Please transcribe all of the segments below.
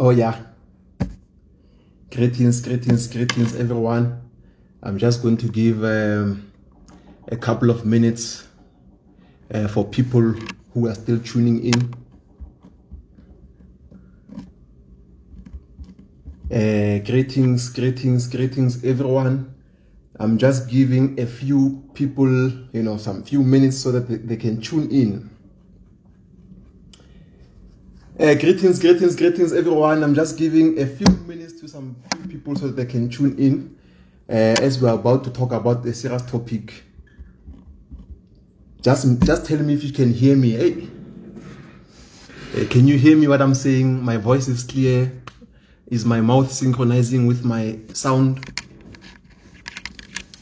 Oh yeah, greetings everyone. I'm just going to give a couple of minutes for people who are still tuning in. Greetings everyone. I'm just giving a few people, some few minutes so that they can tune in. Greetings everyone. I'm just giving a few minutes to some few people so that they can tune in as we're about to talk about a serious topic. Just tell me if you can hear me. Hey, can you hear me what I'm saying? My voice is clear. Is my mouth synchronizing with my sound?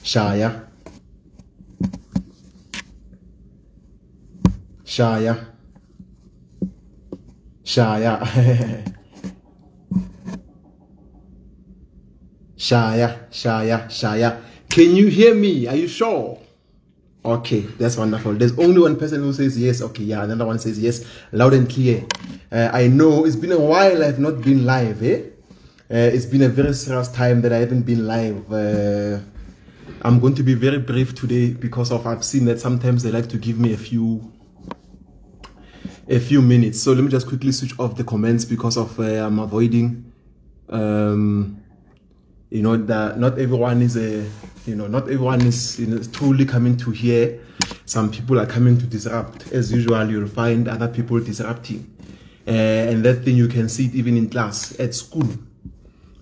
Shaya. Shaya. Shaya. Shaya. Can you hear me? Are you sure? Okay, that's wonderful. There's only one person who says yes. Okay, yeah, another one says yes, loud and clear. I know it's been a while I've not been live, it's been a very serious time that I haven't been live. I'm going to be very brief today because I've seen that sometimes they like to give me a few minutes. So let me just quickly switch off the comments because I'm avoiding that not everyone is truly coming to hear. Some people are coming to disrupt. As usual, you'll find other people disrupting, and that thing you can see it even in class at school.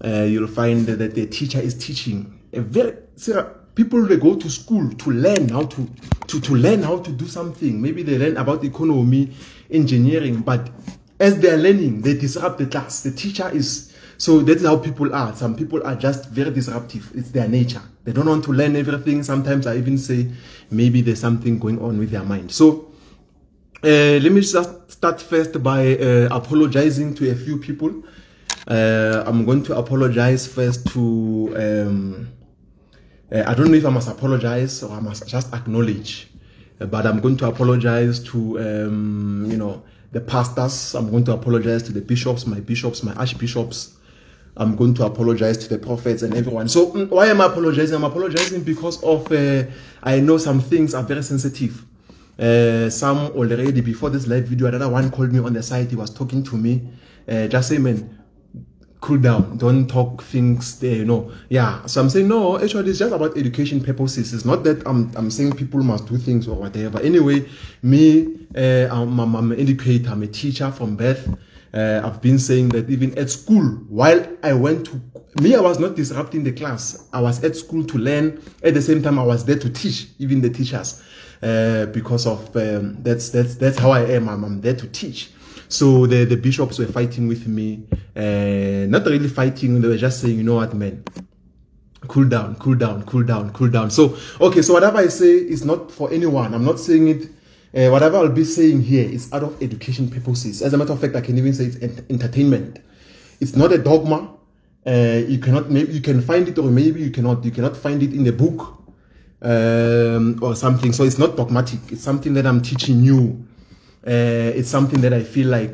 You'll find that the teacher is teaching people, they go to school to learn how to learn how to do something. Maybe they learn about economy, engineering, but as they're learning, they disrupt the class. The teacher is, so that's how people are. Some people are just very disruptive. It's their nature. They don't want to learn everything. Sometimes I even say maybe there's something going on with their mind. So let me just start first by apologizing to a few people. I'm going to apologize first to I don't know if I must apologize or I must just acknowledge, but I'm going to apologize to the pastors. I'm going to apologize to the bishops, my archbishops. I'm going to apologize to the prophets and everyone. So why am I apologizing? I'm apologizing because of I know some things are very sensitive. Some already before this live video, another one called me on the side. He was talking to me. Just say, man, cool down, don't talk things there, yeah. So I'm saying no, actually it's just about education purposes. It's not that I'm saying people must do things or whatever. Anyway, me, I'm an educator, I'm a teacher from birth. I've been saying that even at school, while I was not disrupting the class. I was at school to learn. At the same time, I was there to teach, even the teachers, because of that's how I am. I'm there to teach. So the bishops were fighting with me, not really fighting. They were just saying, you know what, man, cool down. So, okay, so whatever I say is not for anyone. I'm not saying it. Whatever I'll be saying here is out of education purposes. As a matter of fact, I can even say it's entertainment. It's not a dogma. You can find it, or maybe you cannot find it in the book or something. So it's not dogmatic. It's something that I'm teaching you. It's something that I feel like,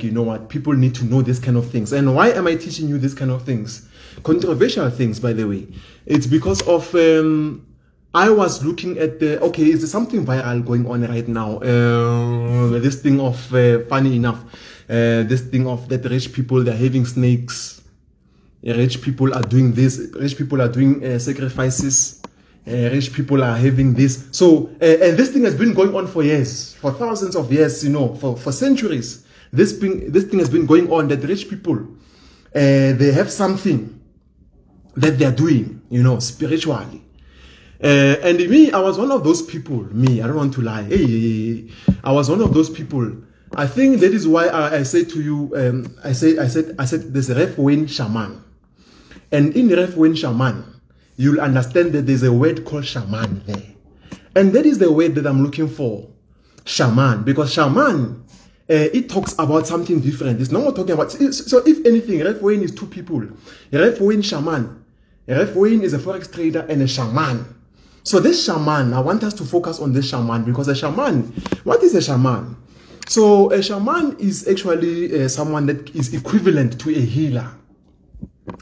people need to know this kind of things. And why am I teaching you this kind of things? Controversial things, by the way. It's because of I was looking at is there something viral going on right now? This thing of funny enough, this thing of that rich people, they're having snakes. Rich people are doing this. Rich people are doing sacrifices. Rich people are having this. So, and this thing has been going on for years, for thousands of years, for centuries. This thing has been going on, that rich people, they have something that they're doing, spiritually. And me, I was one of those people. I don't want to lie. I was one of those people. I think that is why I say to you, I said, there's a Ref Wayne shaman. And in Ref Wayne shaman, you'll understand that there's a word called shaman there. And that is the word that I'm looking for. Shaman. Because shaman, it talks about something different. It's not talking about... So if anything, Ref Wayne is two people. Ref Wayne shaman. Ref Wayne is a forex trader and a shaman. So this shaman, I want us to focus on this shaman, because a shaman, what is a shaman? So a shaman is actually someone that is equivalent to a healer.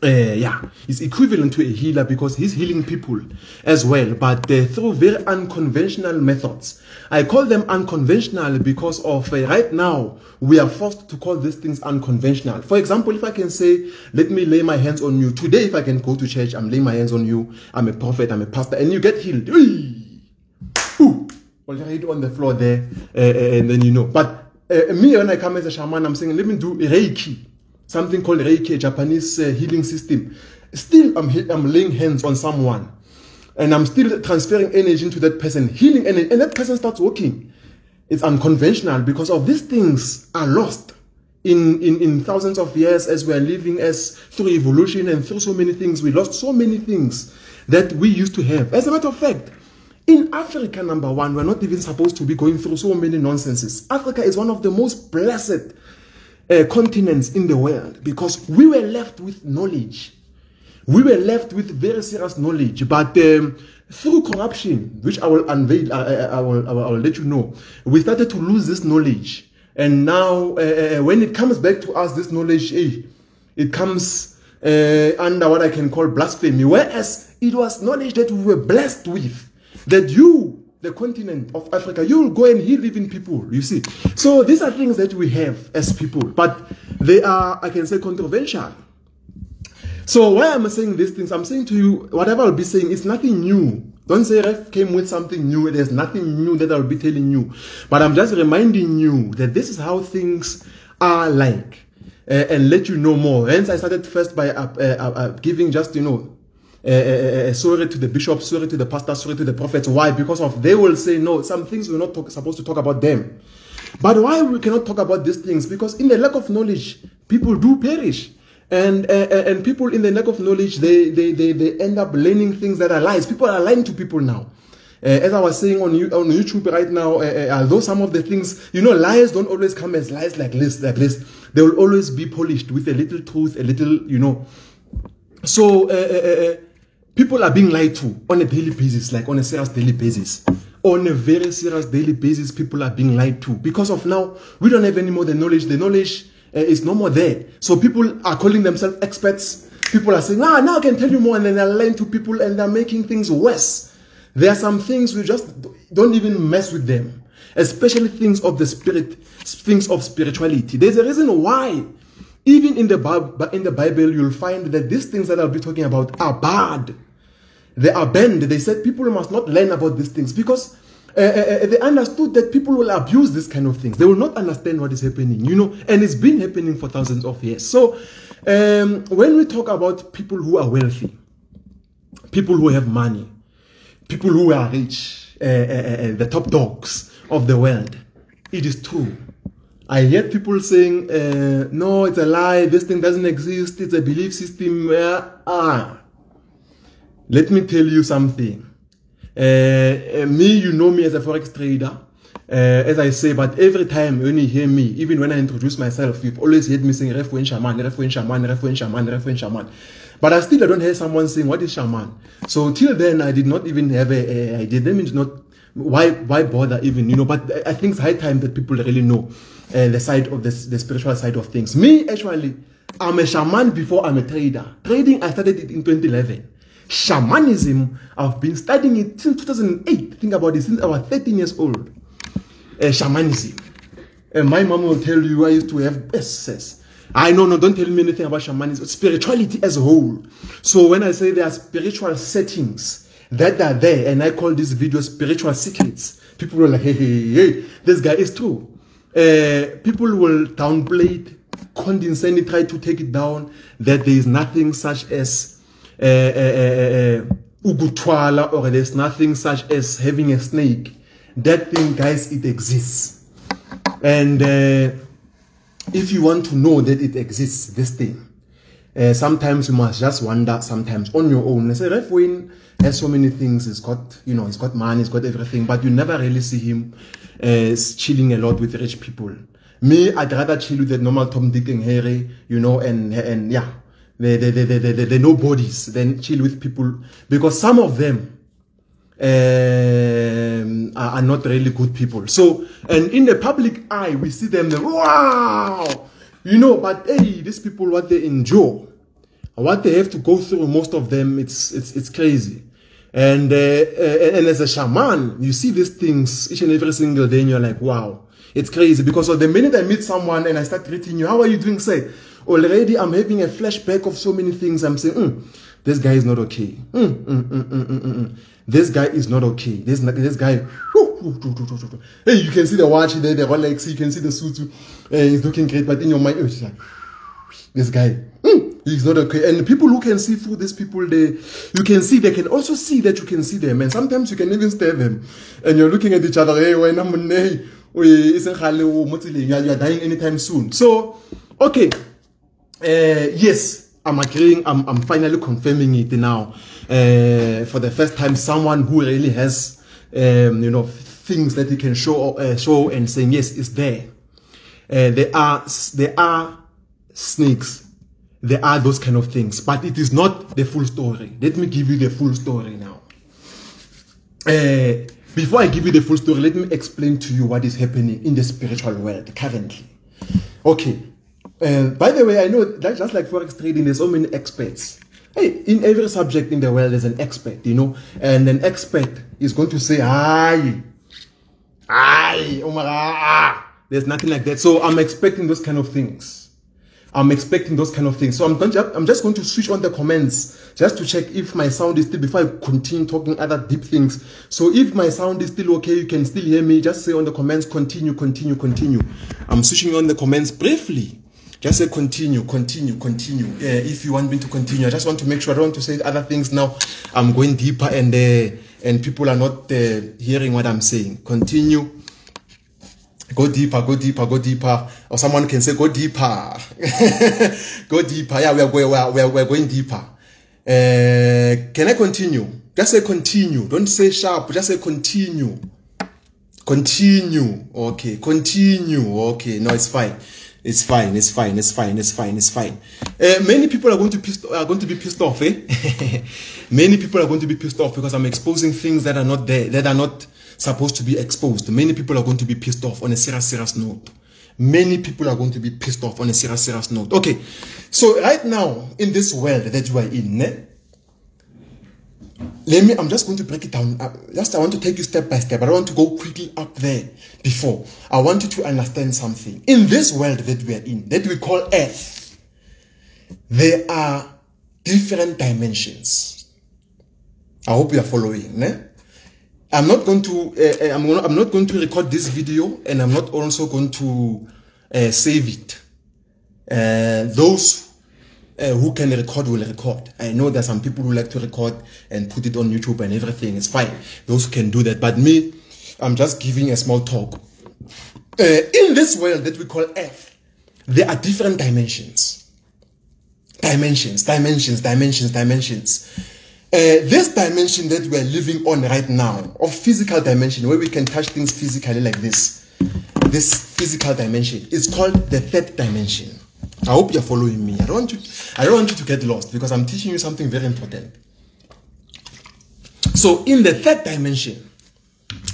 He's equivalent to a healer because he's healing people as well, but through very unconventional methods. I call them unconventional because of right now we are forced to call these things unconventional. For example, if I can say, let me lay my hands on you today, if I can go to church, I'm laying my hands on you, I'm a prophet, I'm a pastor, and you get healed. Ooh, already on the floor there, and then you know. But me, when I come as a shaman, I'm saying, let me do Reiki. Something called Reiki, a Japanese healing system. Still, I'm laying hands on someone. And I'm still transferring energy into that person, healing energy. And that person starts working. It's unconventional because of these things are lost in thousands of years as we are living as through evolution and through so many things. We lost so many things that we used to have. As a matter of fact, in Africa, number one, we're not even supposed to be going through so many nonsenses. Africa is one of the most blessed continents in the world because we were left with knowledge. We were left with very serious knowledge, but through corruption, which I will unveil, I will let you know, we started to lose this knowledge. And now, when it comes back to us, this knowledge, it comes under what I can call blasphemy. Whereas it was knowledge that we were blessed with, that you, the continent of Africa, you will go and heal even people, you see. So these are things that we have as people, but they are, I can say, controversial. So why am I saying these things? I'm saying to you, whatever I'll be saying, it's nothing new. Don't say Ref came with something new. There's nothing new that I'll be telling you. But I'm just reminding you that this is how things are like. And let you know more. Hence, I started first by giving just, you know, sorry to the bishop, sorry to the pastor, sorry to the prophets. Why? Because of they will say, no, some things we're not supposed to talk about them. But why we cannot talk about these things? Because in the lack of knowledge, people do perish. And people in the lack of knowledge, they end up learning things that are lies. People are lying to people now. As I was saying on YouTube right now, although some of the things, you know, lies don't always come as lies like this. They will always be polished with a little truth, a little, you know. So people are being lied to on a daily basis, like on a serious daily basis. On a very serious daily basis, people are being lied to. Because of now, we don't have any more the knowledge. The knowledge is no more there. So people are calling themselves experts. People are saying, now I can tell you more, and then they're lying to people and they're making things worse. There are some things we just don't even mess with them, especially things of the spirit, things of spirituality. There's a reason why, even in the Bible, you'll find that these things that I'll be talking about are bad. They are banned. They said people must not learn about these things because they understood that people will abuse this kind of things. They will not understand what is happening, you know, and it's been happening for thousands of years. So when we talk about people who are wealthy, people who have money, people who are rich, the top dogs of the world, it is true. I hear people saying, no, it's a lie, this thing doesn't exist, it's a belief system. Let me tell you something. You know me as a forex trader, as I say, but every time when you hear me, even when I introduce myself, you've always heard me saying Ref Wayne Shaman, Ref Wayne Shaman, Ref Wayne Shaman, Ref Wayne Shaman. But I don't hear someone saying, what is shaman? So till then, I did not even have an idea. That means not, why bother even, you know, but I think it's high time that people really know the side of the spiritual side of things. Me, actually, I'm a shaman before I'm a trader. Trading, I started it in 2011. Shamanism, I've been studying it since 2008. Think about it, since I was 13 years old. Shamanism. My mom will tell you I used to have SS. No, don't tell me anything about shamanism. Spirituality as a whole. So when I say there are spiritual settings that are there, and I call this video spiritual secrets, people will like, hey, this guy is true. People will downplay it, condescend it, try to take it down, that there is nothing such as Ugutwala, or there's nothing such as having a snake. That thing, guys, it exists. And if you want to know that it exists, this thing, sometimes you must just wonder, sometimes on your own. I say, Ref Wayne has so many things. He's got, you know, he's got money, he's got everything, but you never really see him chilling a lot with rich people. Me, I'd rather chill with the normal Tom, Dick, and Harry, you know, and yeah, the nobodies, than chill with people, because some of them, are not really good people. So, and in the public eye, we see them, wow, you know, but hey, these people, what they endure, what they have to go through, most of them, it's crazy. And as a shaman, you see these things each and every single day, and you're like, wow, it's crazy. Because of the minute I meet someone and I start greeting you, how are you doing? Say, already I'm having a flashback of so many things. I'm saying, this guy is not okay. This guy is not okay. This guy, hey, you can see the watch there, the Rolex, you can see the suit, he's looking great, but in your mind, it's like, this guy, he's not okay. And the people who can see through these people, they can also see that you can see them. And sometimes you can even stare them. And you're looking at each other, hey, you are dying anytime soon. So, okay. Yes, I'm agreeing. I'm finally confirming it now. For the first time, someone who really has, you know, things that he can show and saying, yes, it's there. There are snakes. There are those kind of things, but it is not the full story. Let me give you the full story now. Before I give you the full story, let me explain to you what is happening in the spiritual world currently. Okay. By the way, I know that just like Forex trading, there's so many experts. Hey, in every subject in the world, there's an expert, you know, and an expert is going to say, there's nothing like that. So I'm expecting those kind of things. So I'm just going to switch on the comments just to check if my sound is still, before I continue talking other deep things. So if my sound is still okay, you can still hear me, just say on the comments, continue. I'm switching on the comments briefly. Just say continue. If you want me to continue, I just want to make sure I don't want to say other things now. I'm going deeper and people are not hearing what I'm saying. Continue. Go deeper. Or someone can say, go deeper. Go deeper. Yeah, we're going deeper. Can I continue? Just say continue. Don't say sharp. Just say continue. Okay. Continue. Okay. No, it's fine. It's fine. Many people are going to be pissed off, Many people are going to be pissed off because I'm exposing things that are not there, that are not supposed to be exposed. Many people are going to be pissed off on a serious note. Many people are going to be pissed off on a serious note. Okay, so right now in this world that you are in, I'm just going to break it down. I want to take you step by step. I don't want to go quickly up there before. I want you to understand something. In this world that we are in, that we call Earth, there are different dimensions. I hope you are following. I'm not going to record this video, and I'm not also going to save it. Those who can record will record. I know there's some people who like to record and put it on YouTube and everything. It's fine. Those who can do that. But me, I'm just giving a small talk. In this world that we call Earth, there are different dimensions. Dimensions. This dimension that we are living on right now, of physical dimension, where we can touch things physically like this physical dimension, is called the third dimension. I hope you're following me. I don't want you to get lost, because I'm teaching you something very important. So in the third dimension,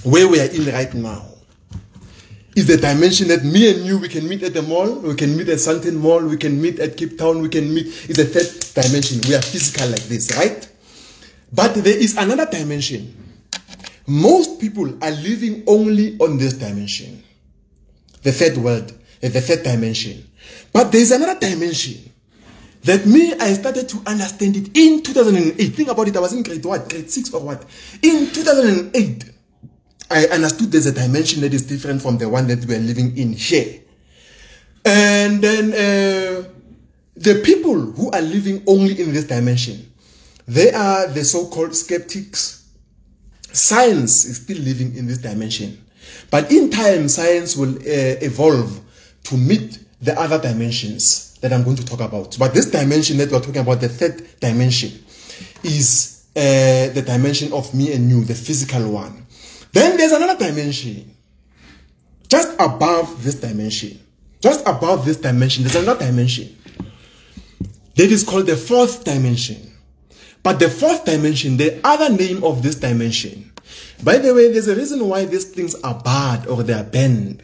where we are in right now, is the dimension that me and you, we can meet at the mall, we can meet at Sandton Mall, we can meet at Cape Town, we can meet. It's the third dimension. We are physical like this, right? But there is another dimension. Most people are living only on this dimension. The third world, the third dimension. But there is another dimension that I started to understand it in 2008. Think about it. I was in grade 6 or what? In 2008, I understood there's a dimension that is different from the one that we're living in here. And then the people who are living only in this dimension, they are the so-called skeptics. Science is still living in this dimension. But in time, science will evolve to meet the other dimensions that I'm going to talk about. But this dimension that we're talking about, the third dimension, is the dimension of me and you, the physical one. Then there's another dimension. Just above this dimension. There's another dimension. That is called the fourth dimension. But the fourth dimension, the other name of this dimension, By the way, there's a reason why these things are bad or they are banned.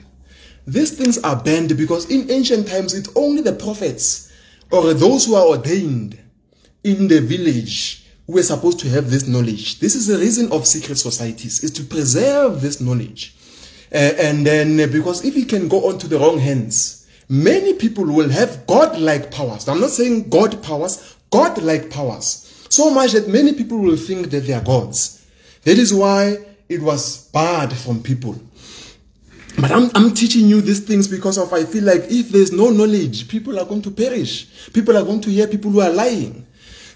These things are banned because in ancient times, it's only the prophets or those who are ordained in the village who were supposed to have this knowledge. This is the reason of secret societies, is to preserve this knowledge. And then because if it can go on to the wrong hands, many people will have God-like powers. I'm not saying God powers, God-like powers. So much that many people will think that they are gods. That is why it was barred from people. But I'm teaching you these things because I feel like if there's no knowledge, people are going to perish. People are going to hear people who are lying.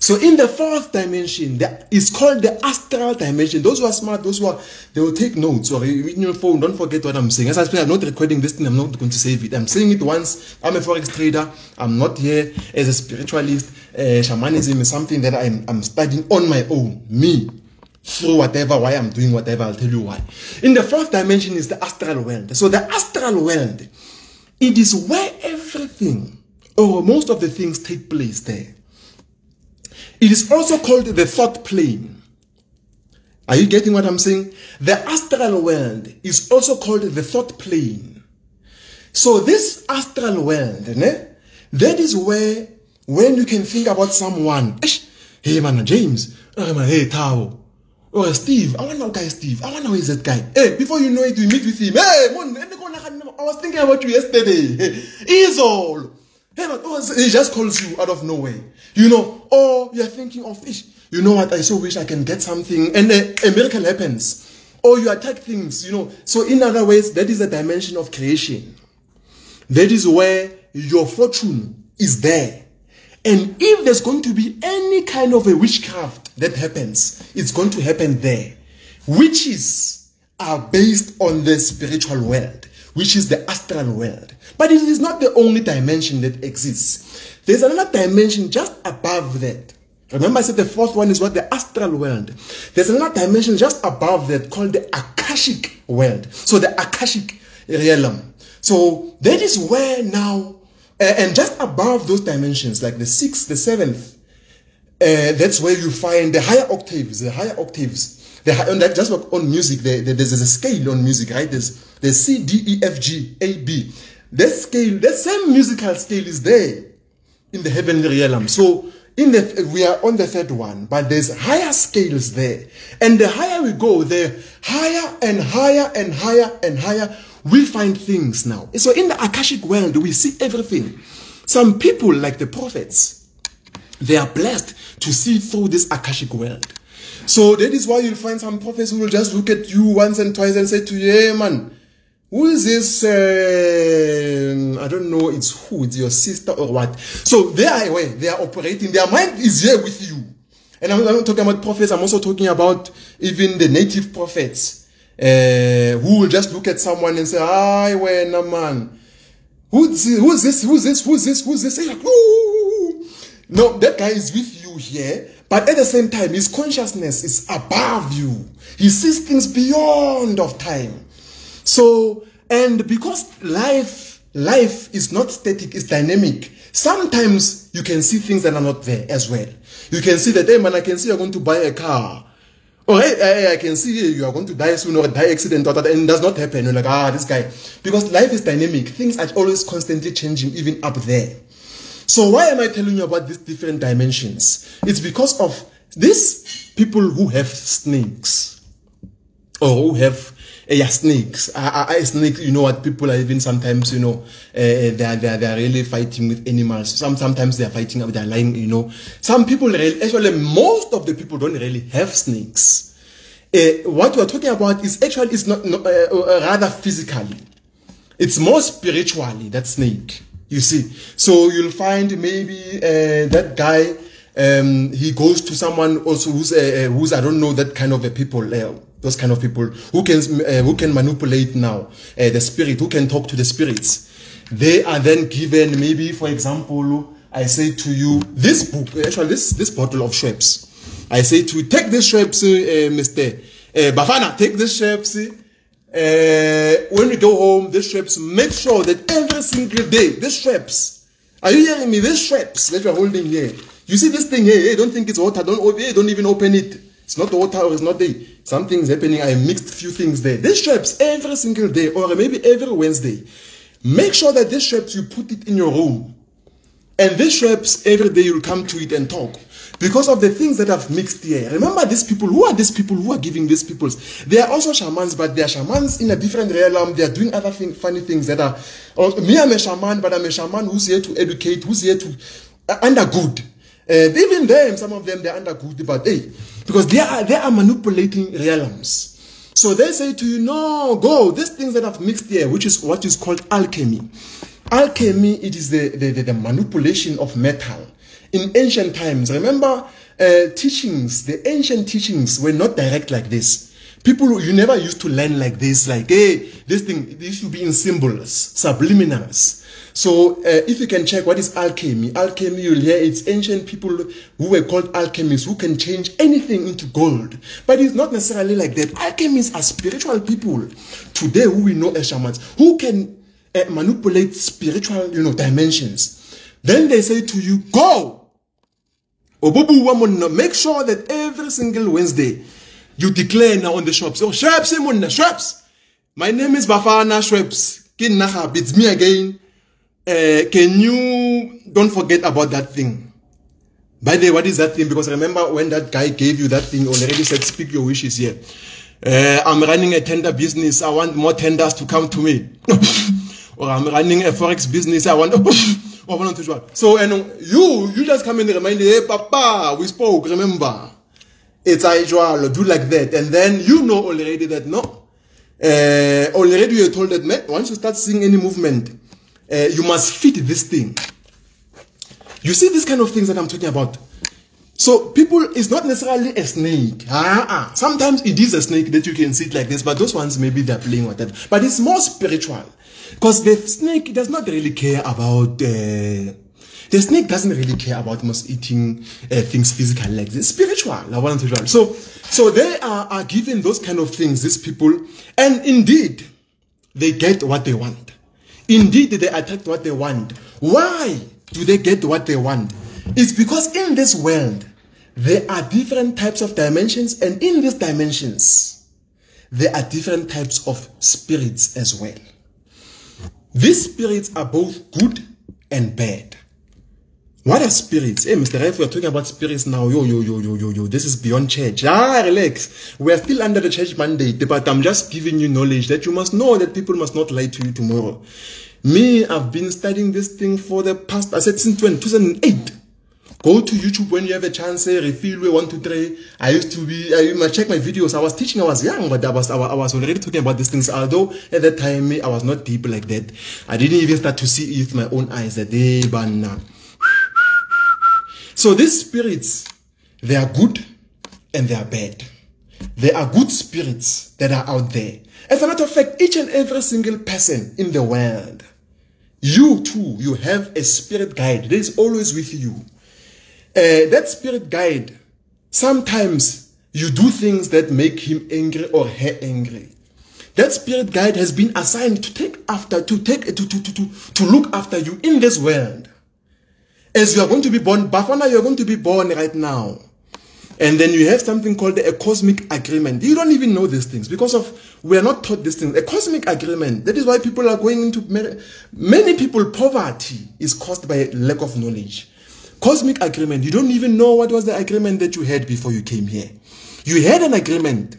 So in the fourth dimension, it's called the astral dimension. Those who are smart, they will take notes or in your phone. Don't forget what I'm saying. As I say, I'm not recording this thing. I'm not going to save it. I'm saying it once. I'm a forex trader. I'm not here as a spiritualist. Shamanism is something that I'm studying on my own. Me. Through why I'm doing whatever, I'll tell you why. In the fourth dimension is the astral world. So the astral world, it is where everything or most of the things take place there. It is also called the thought plane. Are you getting what I'm saying? The astral world is also called the thought plane. So this astral world, that is where when you can think about someone, hey man, James, hey Tao, or Steve, I wonder how guy Steve, I wonder who is that guy. Hey, before you know it, you meet with him. Hey, I was thinking about you yesterday. He's all. Hey, but he just calls you out of nowhere. You know, or you're thinking of, you know what, I so wish I can get something. And a miracle happens. Or you attack things, you know. So in other ways, that is a dimension of creation. That is where your fortune is there. And if there's going to be any kind of a witchcraft that happens, it's going to happen there. Witches are based on the spiritual world, which is the astral world. But it is not the only dimension that exists. There's another dimension just above that. Remember I said the fourth one is what? The astral world. There's another dimension just above that called the Akashic world. So the Akashic realm. So that is where now, and just above those dimensions, like the sixth, the seventh, that's where you find the higher octaves, and that just like on music, there's a scale on music, right? There's C, D, E, F, G, A, B. That scale, that same musical scale is there in the heavenly realm. So we are on the third one, but there's higher scales there. And the higher we go, the higher and higher and higher and higher we find things now. So in the Akashic world, we see everything. Some people, like the prophets, they are blessed to see through this Akashic world. So that is why you'll find some prophets who will just look at you once and twice and say to you, hey man, who is this? I don't know, it's who? It's your sister or what? So they are aware, they are operating, their mind is here with you. And I'm not talking about prophets, I'm also talking about even the native prophets. Who will just look at someone and say, "Hi, when a man, who's this? Like, no, that guy is with you here, but at the same time, his consciousness is above you. He sees things beyond of time. So, and because life is not static, it's dynamic. Sometimes you can see things that are not there as well. You can see that, hey man, I can see you're going to buy a car. Or hey, I can see you are going to die soon or die accident or that, and it does not happen. You're like, this guy. Because life is dynamic. Things are always constantly changing, even up there. So why am I telling you about these different dimensions? It's because of these people who have snakes. Or who have snakes. Snakes, you know what, people are even sometimes, you know, they are really fighting with animals. Sometimes they are fighting, they are lying, you know. Some people, actually, most of the people don't really have snakes. What we're talking about is actually, it's not rather physically. It's more spiritually, that snake, you see. So you'll find maybe that guy, he goes to someone also who's I don't know, that kind of a people, those kind of people who can manipulate now the spirit, who can talk to the spirits. They are then given, maybe for example, I say to you, this book, actually this bottle of Schweppes. I say to you, take this Schweppes, Mr. Bafana, take this Schweppes. When we go home, this Schweppes, make sure that every single day, this Schweppes, are you hearing me? This Schweppes that you're holding here. You see this thing here, don't think it's water, don't even open it. It's not water or it's not there. Something's happening. I mixed few things there. These Schweppes every single day or maybe every Wednesday. Make sure that these Schweppes, you put it in your room. And these Schweppes, every day you'll come to it and talk. Because of the things that I've mixed here. Remember these people. Who are these people who are giving these people? They are also shamans, but they are shamans in a different realm. They are doing other funny things that are... me, I'm a shaman, but I'm a shaman who's here to educate, who's here to... under good. Even them, some of them, they're under good, but hey, because they are manipulating realms. So they say to you, no, go. These things that I've mixed here, which is what is called alchemy. Alchemy, it is the manipulation of metal. In ancient times, remember, teachings, the ancient teachings were not direct like this. People, you never used to learn like this, like, hey, this should be in symbols, subliminals. So, if you can check what is alchemy, you'll hear it's ancient people who were called alchemists who can change anything into gold. But it's not necessarily like that. Alchemists are spiritual people today who we know as shamans, who can manipulate spiritual, dimensions. Then they say to you, go! Make sure that every single Wednesday you declare now on the shops. Oh, Schweppes, Schweppes. My name is Bafana Schweppes. It's me again. Can you don't forget about that thing? By the way, what is that thing? Because remember when that guy gave you that thing, already said, speak your wishes here. I'm running a tender business. I want more tenders to come to me. Or I'm running a forex business. I want... So, and you just come and remind me, hey, Papa, we spoke, remember? It's usual, do like that. And then you know already that no. Already you're told that, man, once you start seeing any movement, you must fit this thing. You see these kind of things that I'm talking about. So people, it's not necessarily a snake. Sometimes it is a snake that you can see it like this, but those ones maybe they're playing with that. But it's more spiritual. Because the snake does not really care about... the snake doesn't really care about most eating things physical like this. Spiritual. So they are given those kind of things, these people. And indeed, they get what they want. Indeed, they attract what they want. Why do they get what they want? It's because in this world, there are different types of dimensions. And in these dimensions, there are different types of spirits as well. These spirits are both good and bad. What are spirits? Hey, Mr. Raif, we're talking about spirits now. Yo. This is beyond church. Relax. We are still under the church mandate, but I'm just giving you knowledge that you must know that people must not lie to you tomorrow. Me, I've been studying this thing for the past, I said since 2008. Go to YouTube when you have a chance, refill 1, 2, 3. I used to be, you must check my videos. I was teaching, I was young, but I was already talking about these things. Although at that time, I was not deep like that. I didn't even start to see it with my own eyes that day, but now. So these spirits, they are good and they are bad. There are good spirits that are out there. As a matter of fact, each and every single person in the world, you too, you have a spirit guide that is always with you. That spirit guide, sometimes you do things that make him angry or her angry. That spirit guide has been assigned to look after you in this world. As you are going to be born, Bafana, you are going to be born right now. And then you have something called a cosmic agreement. You don't even know these things because we are not taught these things. A cosmic agreement. That is why people are going into many people, poverty is caused by lack of knowledge. Cosmic agreement. You don't even know what was the agreement that you had before you came here. You had an agreement.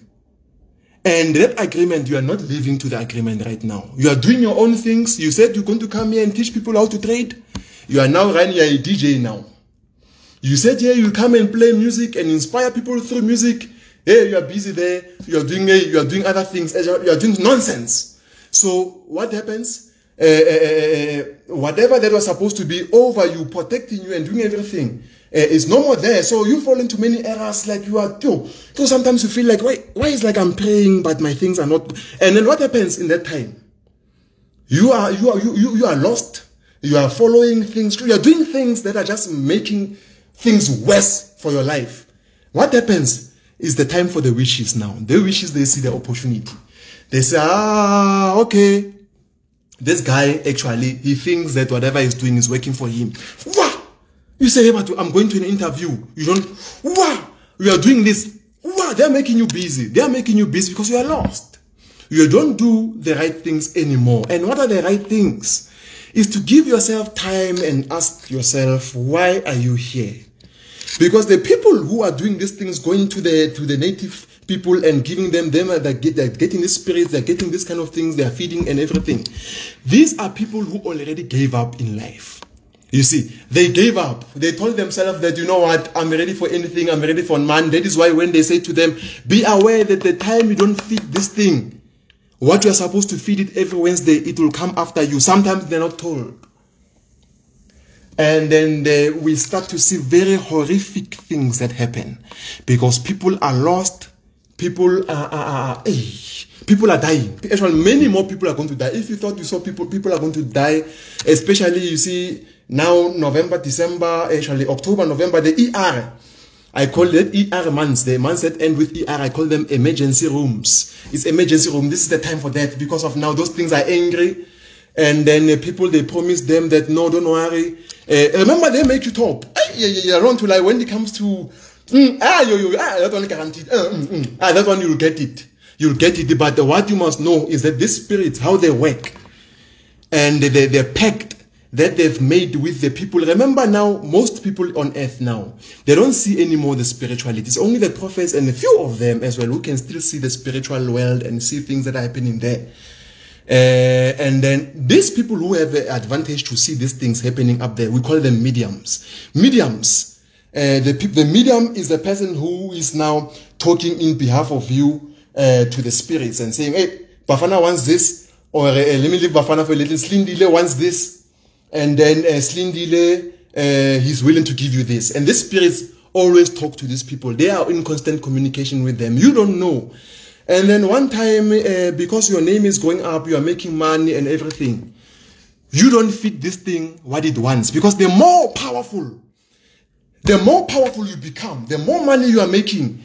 And that agreement, you are not living to the agreement right now. You are doing your own things. You said you're going to come here and teach people how to trade. You are now running, you are a DJ now. You said here you come and play music and inspire people through music. Hey, you are busy there. You are doing other things. You are doing nonsense. So what happens? Whatever that was supposed to be over you, protecting you and doing everything, is no more there. So you fall into many errors like you are too. So sometimes you feel like, why is like I'm praying, but my things are not. And then what happens in that time? You are lost. You are following things. You are doing things that are just making things worse for your life. What happens is the time for the wishes now. The wishes, they see the opportunity. They say, okay. This guy, actually, he thinks that whatever he's doing is working for him. Wow! You say, I'm going to an interview. You don't, wow! We are doing this. Wow, they're making you busy. They're making you busy because you are lost. You don't do the right things anymore. And what are the right things? Is to give yourself time and ask yourself, why are you here? Because the people who are doing these things, going to the native people and giving them they're getting these spirits, they're getting this kind of things, they're feeding and everything. These are people who already gave up in life. You see, they gave up. They told themselves that, you know what, I'm ready for anything, I'm ready for man. That is why when they say to them, be aware that the time you don't feed this thing, what you are supposed to feed it every Wednesday, it will come after you. Sometimes they're not told. And then we start to see very horrific things that happen because people are lost. People are dying. Actually, many more people are going to die. If you thought you saw people are going to die, especially you see now November, December, actually October, November, the ER. I call it ER months. The months that end with ER, I call them emergency rooms. It's emergency room. This is the time for that because of now those things are angry. And then people, they promise them that, no, don't worry. Remember, they make you talk. Around to like when it comes to, that one guaranteed. That one you'll get it. You'll get it. But what you must know is that these spirits, how they work, and the pact that they've made with the people. Remember now, most people on earth now, they don't see anymore the spirituality. It's only the prophets and a few of them as well who can still see the spiritual world and see things that are happening there. And then these people who have the advantage to see these things happening up there, we call them mediums. Mediums. The medium is the person who is now talking in behalf of you to the spirits and saying, hey, Bafana wants this, or let me leave Bafana for a little. Slindile wants this, and then Slindile, he's willing to give you this. And these spirits always talk to these people. They are in constant communication with them. You don't know. And then one time, because your name is going up, you are making money and everything, you don't feed this thing what it wants. Because the more powerful you become, the more money you are making.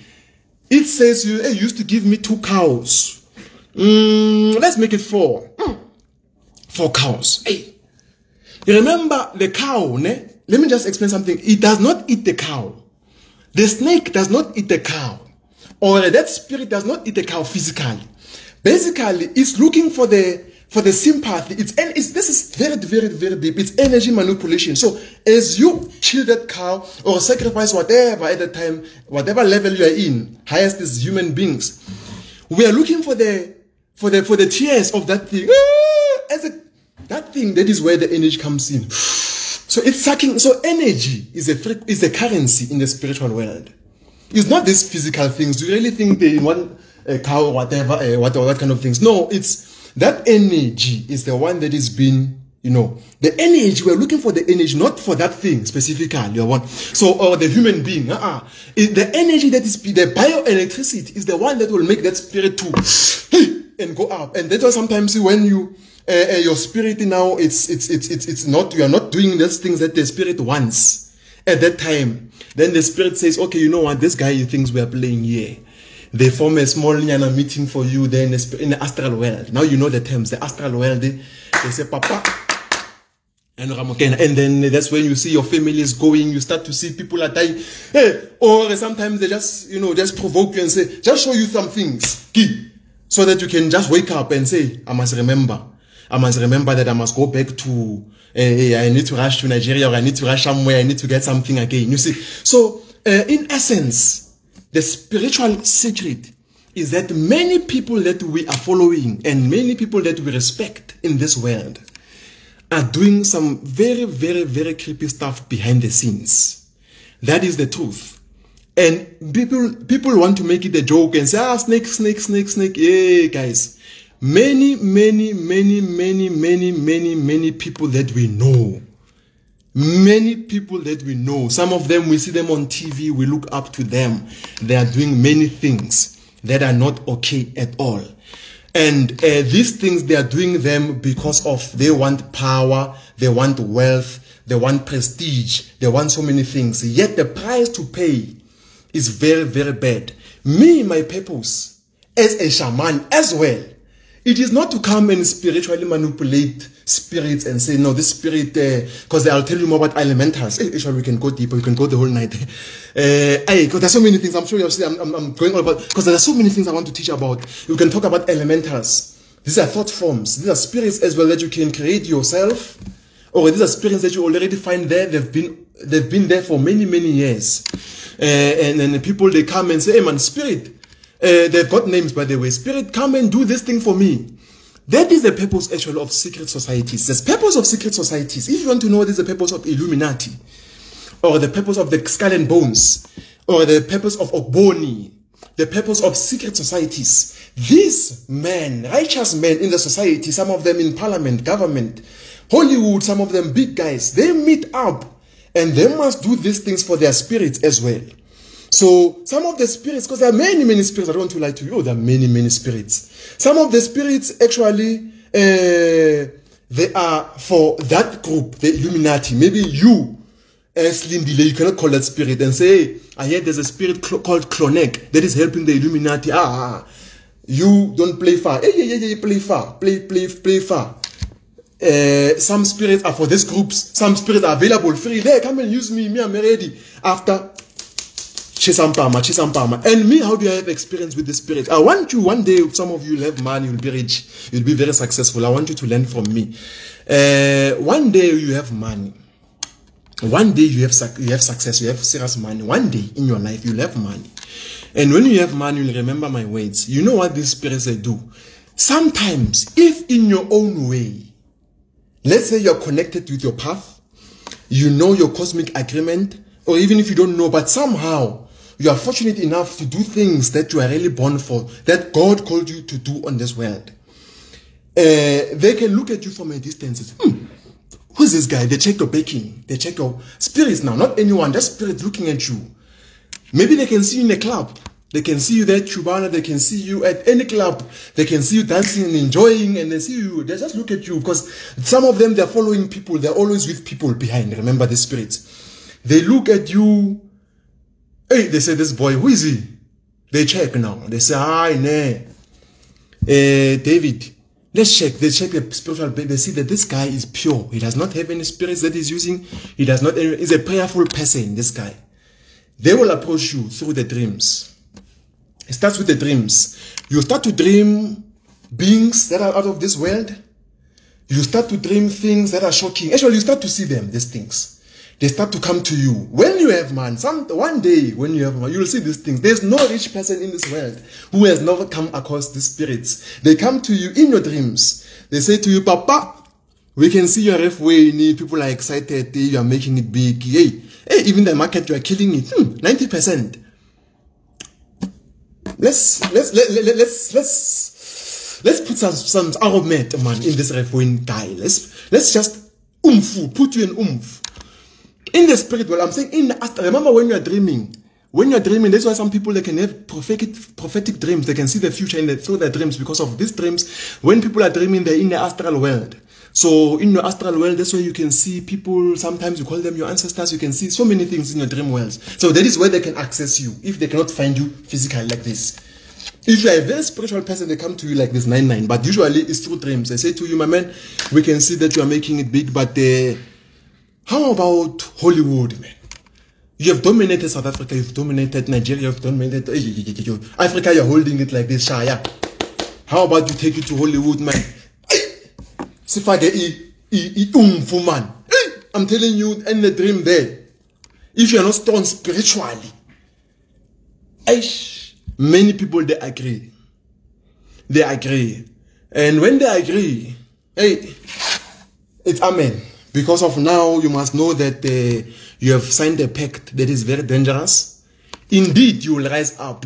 It says, hey, you used to give me 2 cows. Let's make it 4. 4 cows. Hey, you remember the cow, ne? Let me just explain something. It does not eat the cow. The snake does not eat the cow. Or that spirit does not eat the cow physically. Basically, it's looking for the sympathy. This is very, very, very deep. It's energy manipulation. So as you kill that cow or sacrifice whatever at the time, whatever level you are in, highest is human beings, we are looking for the tears of that thing. That thing, that is where the energy comes in. So it's sucking. So energy is a currency in the spiritual world. It's not these physical things. Do you really think they want a cow or whatever, what kind of things? No, it's that energy is the one that is being, the energy. We're looking for the energy, not for that thing specifically. Or the human being. The energy that is the bioelectricity is the one that will make that spirit to and go up. And that's why sometimes when you your spirit now, it's not, you are not doing those things that the spirit wants. At that time, then the spirit says, okay, you know what, this guy thinks we are playing here. They form a small meeting for you then in the astral world. Now you know the terms. The astral world, they say, Papa. And then that's when you see your family is going, you start to see people are dying. Hey, or sometimes they just, just provoke you and say, just show you some things. So that you can just wake up and say, I must remember that I must go back to, I need to rush to Nigeria, or I need to rush somewhere, I need to get something again. You see, so in essence, the spiritual secret is that many people that we are following and many people that we respect in this world are doing some very, very, very creepy stuff behind the scenes. That is the truth. And people want to make it a joke and say, snake, snake, snake, snake. Yeah, guys. Many people that we know. Many people that we know. Some of them, we see them on TV, we look up to them. They are doing many things that are not okay at all. And these things, they are doing them because of they want power, they want wealth, they want prestige, they want so many things. Yet the price to pay is very, very bad. Me, my purpose as a shaman as well It is not to come and spiritually manipulate spirits and say, no, this spirit, because I'll tell you more about elementals. Hey, we can go deeper, we can go the whole night. Because there's so many things, I'm sure you'll see, I'm going on about, because there are so many things I want to teach about. We can talk about elementals. These are thought forms. These are spirits as well that you can create yourself. Or these are spirits that you already find there. They've been there for many, many years. And then the people, they come and say, hey man, spirit, they've got names, by the way. Spirit, come and do this thing for me. That is the purpose actually of secret societies. The purpose of secret societies, if you want to know what is the purpose of Illuminati, or the purpose of the Skull and Bones, or the purpose of Ogboni, the purpose of secret societies, these men, righteous men in the society, some of them in parliament, government, Hollywood, some of them big guys, they meet up and they must do these things for their spirits as well. So some of the spirits, because there are many, many spirits, I don't want to lie to you, there are many, many spirits. Some of the spirits actually, they are for that group, the Illuminati. Maybe you, as Lindile, you cannot call that spirit and say, hey, I hear there's a spirit called Klonek that is helping the Illuminati. You don't play far. Hey, play far. Play far. Some spirits are for these groups. Some spirits are available free. There, come and use me. Me, I'm ready. After Chisampama. And me, how do I have experience with the spirit? I want you, one day, some of you will have money, you'll be rich, you'll be very successful. I want you to learn from me. One day you have money. One day you have success, you have serious money. One day in your life, you'll have money. And when you have money, you'll remember my words. You know what these spirits they do? Sometimes, if in your own way, let's say you're connected with your path, you know your cosmic agreement, or even if you don't know, but somehow you are fortunate enough to do things that you are really born for, that God called you to do on this world. They can look at you from a distance. Who's this guy? They check your baking. They check your spirits now. Not anyone, just spirits looking at you. Maybe they can see you in a club. They can see you there at Chubana. They can see you at any club. They can see you dancing and enjoying, and they see you. They just look at you because some of them, they're following people. They're always with people behind. Remember the spirits. They look at you. Hey, they say, this boy, who is he? They check now. They say, hi, ne. David, let's check. They check the spiritual. They see that this guy is pure. He does not have any spirits that he's using. He does not. He's a prayerful person, this guy. They will approach you through the dreams. It starts with the dreams. You start to dream beings that are out of this world. You start to dream things that are shocking. Actually, you start to see them, these things. They start to come to you. When you have man, one day when you have man, you will see these things. There's no rich person in this world who has never come across these spirits. They come to you in your dreams. They say to you, Papa, we can see your halfway. People are excited. You are making it big. Hey, even the market, you are killing it. 90%. Let's put some argument, man, in this halfway guy. Let's just put you in oomph. In the spirit world, I'm saying in the astral. Remember when you are dreaming. When you are dreaming, that's why some people, they can have prophetic dreams. They can see the future through their dreams because of these dreams. When people are dreaming, they're in the astral world. So in your astral world, that's where you can see people. Sometimes you call them your ancestors. You can see so many things in your dream worlds. So that is where they can access you if they cannot find you physically like this. If you are a very spiritual person, they come to you like this 99. But usually it's through dreams. They say to you, my man, we can see that you are making it big, but how about Hollywood, man? You have dominated South Africa, you've dominated Nigeria, you've dominated Africa, you're holding it like this, Shaya. How about you take it to Hollywood, man? Man. I'm telling you, in the dream there, if you are not strong spiritually, many people, they agree. They agree. And when they agree, it's amen. Because of now, you must know that you have signed a pact that is very dangerous. Indeed, you will rise up.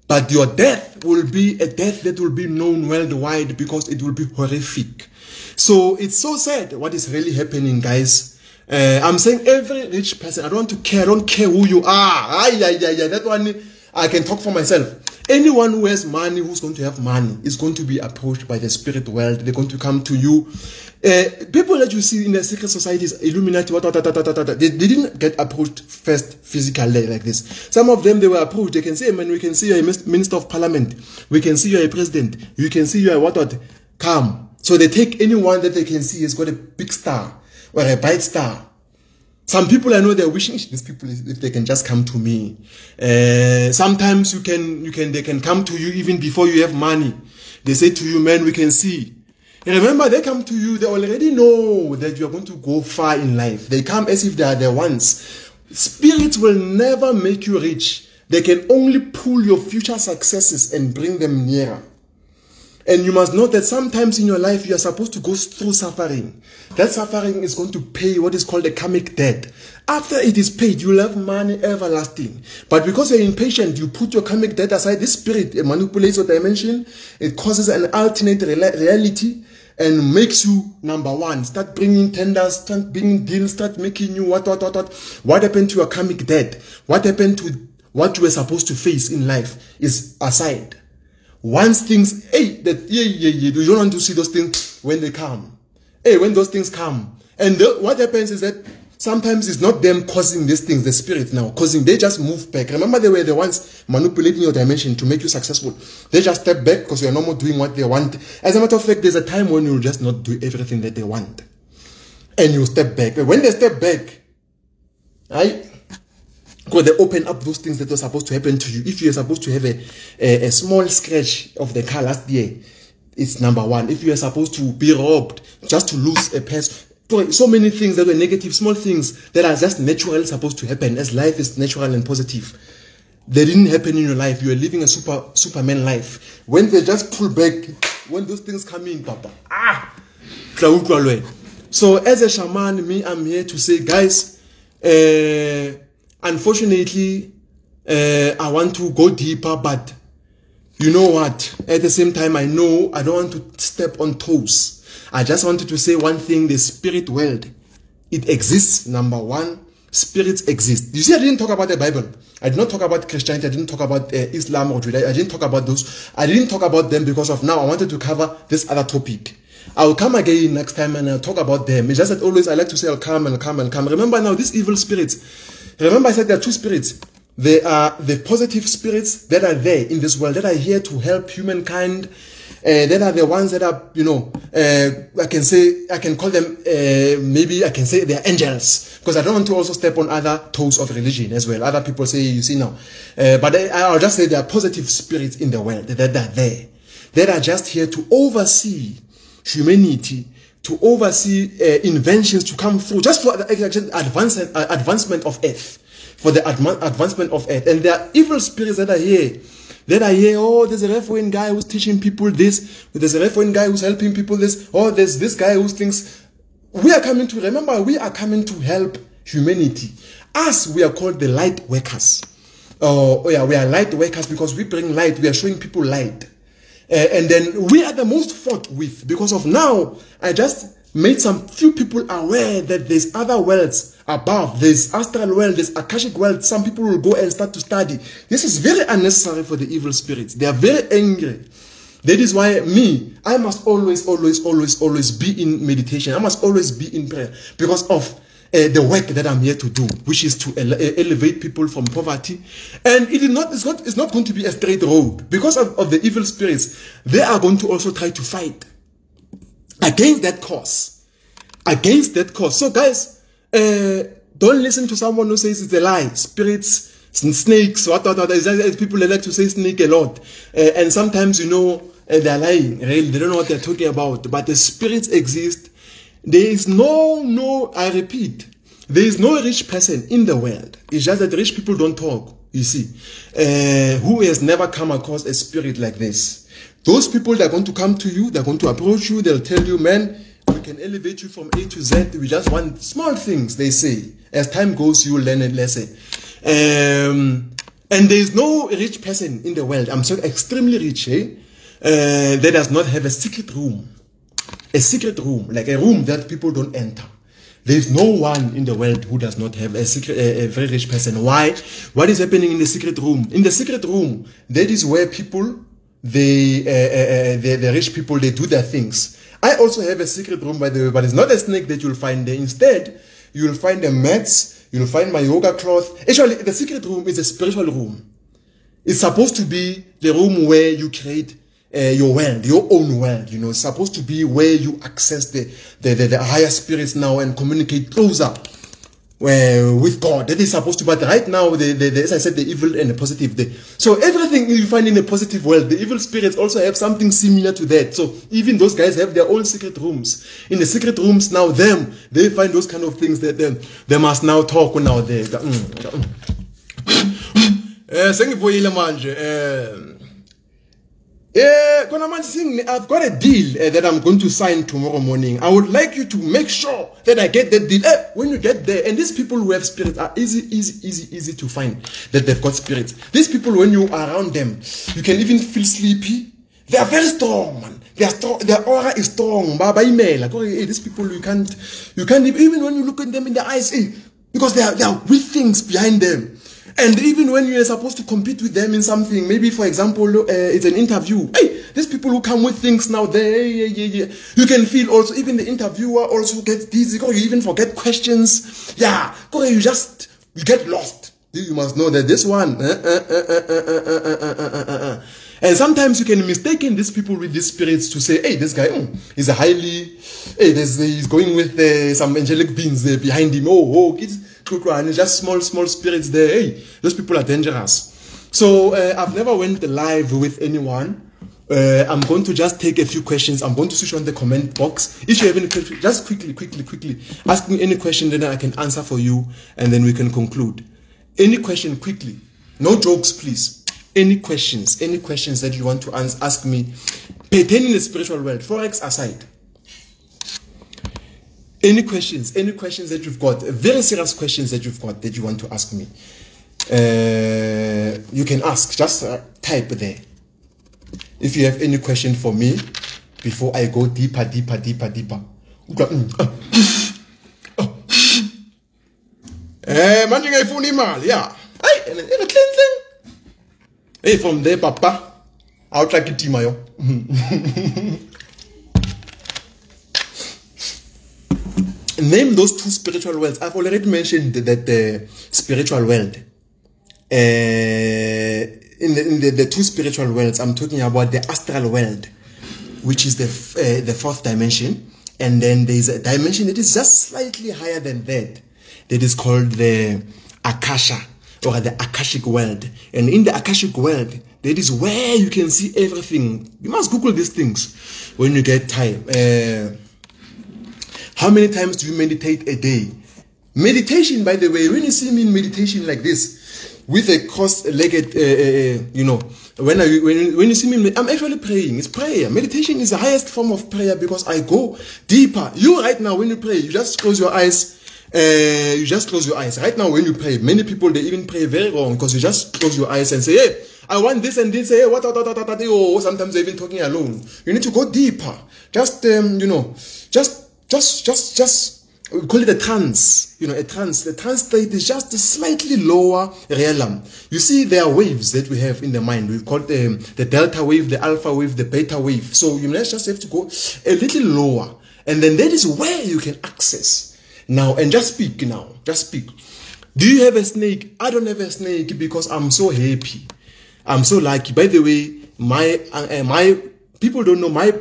But your death will be a death that will be known worldwide because it will be horrific. So it's so sad what is really happening, guys. I'm saying every rich person, I don't care who you are. That one, I can talk for myself. Anyone who has money, who's going to have money, is going to be approached by the spirit world. They're going to come to you. People that you see in the secret societies, Illuminati, they didn't get approached first physically like this. Some of them, they were approached. They can say, man, we can see you're a minister of parliament. We can see you're a president. You can see you're what. Come. So they take anyone that they can see has got a big star or a bright star. Some people, I know, they're wishing these people if they can just come to me. Sometimes they can come to you even before you have money. They say to you, man, we can see. And remember, they come to you, they already know that you are going to go far in life. They come as if they are the ones. Spirits will never make you rich. They can only pull your future successes and bring them nearer. And you must know that sometimes in your life, you are supposed to go through suffering. That suffering is going to pay what is called a karmic debt. After it is paid, you will have money everlasting. But because you're impatient, you put your karmic debt aside. This spirit, it manipulates your dimension. It causes an alternate reality and makes you, number one, start bringing tenders, start bringing deals, start making you what. What happened to your karmic debt? What happened to what you were supposed to face in life is aside. Once things, you don't want to see those things when they come. When those things come. And what happens is that sometimes it's not them causing these things, the spirit now, causing, they just move back. Remember, they were the ones manipulating your dimension to make you successful. They just step back because you're no more doing what they want. As a matter of fact, there's a time when you'll just not do everything that they want. And you step back. But when they step back, right? Because they open up those things that were supposed to happen to you. If you're supposed to have a small scratch of the car last year, it's number one. If you are supposed to be robbed, just to lose a person, so many things that were negative, small things that are just naturally supposed to happen, as life is natural and positive. They didn't happen in your life. You are living a Superman life. When they just pull back, when those things come in, Papa, So as a shaman, I'm here to say, guys, unfortunately, I want to go deeper, but you know what? At the same time, I know I don't want to step on toes. I just wanted to say one thing, the spirit world, it exists, number one. Spirits exist. You see, I didn't talk about the Bible. I did not talk about Christianity. I didn't talk about Islam or Judaism. I didn't talk about those. I didn't talk about them because of now. I wanted to cover this other topic. I will come again next time and I'll talk about them. It's just that always I like to say I'll come and come and come. Remember now, these evil spirits. Remember I said there are two spirits. They are the positive spirits that are there in this world, that are here to help humankind. That are the ones that are, I can call them, maybe I can say they're angels. Because I don't want to also step on other toes of religion as well. Other people say, you see now. But I'll just say there are positive spirits in the world that are there. That are just here to oversee humanity, to oversee inventions to come through, just for the advancement of earth. For the advancement of earth. And there are evil spirits that are here. Oh, there's a Reverend guy who's teaching people this. There's a Reverend guy who's helping people this. Oh, there's this guy who thinks. We are coming to help humanity. Us, we are called the light workers. We are light workers because we bring light. We are showing people light. And then we are the most fought with, because of now, I just made some few people aware that there's other worlds above. There's astral world, there's Akashic world. Some people will go and start to study. This is very unnecessary for the evil spirits. They are very angry. That is why I must always be in meditation. I must always be in prayer because of the work that I'm here to do, which is to elevate people from poverty. And it's not going to be a straight road. Because of the evil spirits, they are going to also try to fight against that cause. So guys, don't listen to someone who says it's a lie. Spirits, snakes, what. People like to say snake a lot. And sometimes, they're lying. Really, they don't know what they're talking about. But the spirits exist. There is I repeat, there is no rich person in the world. It's just that rich people don't talk, you see. Who has never come across a spirit like this? Those people that are going to come to you, they're going to approach you, they'll tell you, man, we can elevate you from A to Z. We just want small things, they say. As time goes, you will learn a lesson. And there is no rich person in the world, I'm so extremely rich, that does not have a secret room. A secret room, like a room that people don't enter. There is no one in the world who does not have a secret, a very rich person. Why? What is happening in the secret room? In the secret room, that is where people, the rich people, they do their things. I also have a secret room, by the way, but it's not a snake that you'll find there. Instead, you'll find the mats, you'll find my yoga cloth. Actually, the secret room is a spiritual room. It's supposed to be the room where you create your world, your own world. You know, it's supposed to be where you access the higher spirits now and communicate closer with God. That is supposed to. But right now, as I said, the evil and the positive. So everything you find in the positive world, the evil spirits also have something similar to that. So even those guys have their own secret rooms. In the secret rooms now, they find those kind of things that they must now talk now. I've got a deal that I'm going to sign tomorrow morning. I would like you to make sure that I get that deal. When you get there, and these people who have spirits are easy to find that they've got spirits. These people, when you are around them, you can even feel sleepy. They are very strong, man. They are strong. Their aura is strong. Like, these people, you can't even when you look at them in the eyes, because there are weak things behind them. And even when you're supposed to compete with them in something, maybe for example, it's an interview. These people who come with things now, you can feel also, even the interviewer also gets dizzy. You even forget questions. You get lost. You must know that this one. And sometimes you can mistaken these people with these spirits to say, hey, this guy is a highly, he's going with some angelic beings there behind him. Kids. And just small spirits there. Hey, those people are dangerous. So I've never went live with anyone. I'm going to just take a few questions. I'm going to switch on the comment box. If you have any questions, just quickly ask me any question, then I can answer for you, and then we can conclude. Any question quickly. No jokes, please. Any questions that you want to ask me pertaining the spiritual world, Forex aside. Any questions that you've got, very serious questions that you've got that you want to ask me, you can ask, just type there. If you have any question for me, before I go deeper. Manjing iPhone email, yeah. Hey, from there, Papa, I'll try to team yo. Name those two spiritual worlds. I've already mentioned that spiritual world. In the two spiritual worlds, I'm talking about the astral world, which is the fourth dimension, and then there's a dimension that is just slightly higher than that is called the Akasha, or the Akashic world. And in the Akashic world, that is where you can see everything. You must Google these things when you get time. How many times do you meditate a day? Meditation, by the way, when you see me in meditation like this, with a cross-legged, when you see me, I'm actually praying. It's prayer. Meditation is the highest form of prayer because I go deeper. You right now, when you pray, you just close your eyes. Right now, when you pray, many people, they even pray very wrong because you just close your eyes and say, hey, I want this and this. Hey, what? Sometimes they're even talking alone. You need to go deeper. Just, just we call it a trance. A trance. The trance state is just a slightly lower realm. You see, there are waves that we have in the mind. We've called the delta wave, the alpha wave, the beta wave. So you just have to go a little lower, and then that is where you can access now. And just speak now. Just speak. Do you have a snake? I don't have a snake because I'm so happy. I'm so lucky. By the way, my people don't know my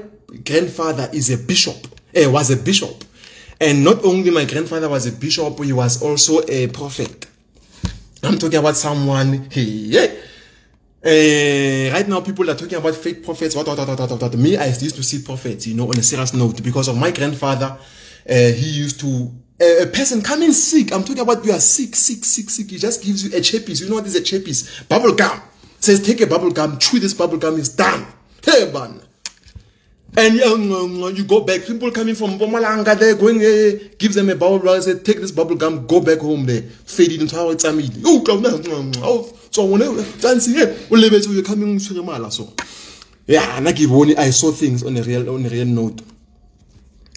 grandfather is a bishop. Was a bishop. And not only my grandfather was a bishop, he was also a prophet. I'm talking about someone, right now people are talking about fake prophets, Me, I used to see prophets, on a serious note, because of my grandfather. He used to, a person coming sick, I'm talking about you are sick, he just gives you a chappies. You know what is a chappies? Bubble gum. Says take a bubble gum, chew this bubble gum, is done. Hey, man. And you go back. People coming from Bomalanga, they're going, gives them a bubble gum, say, take this bubble gum, go back home there, fade it into how it's a meat. So whenever dancing, you're coming to the mala. So yeah, and I saw things on a real note.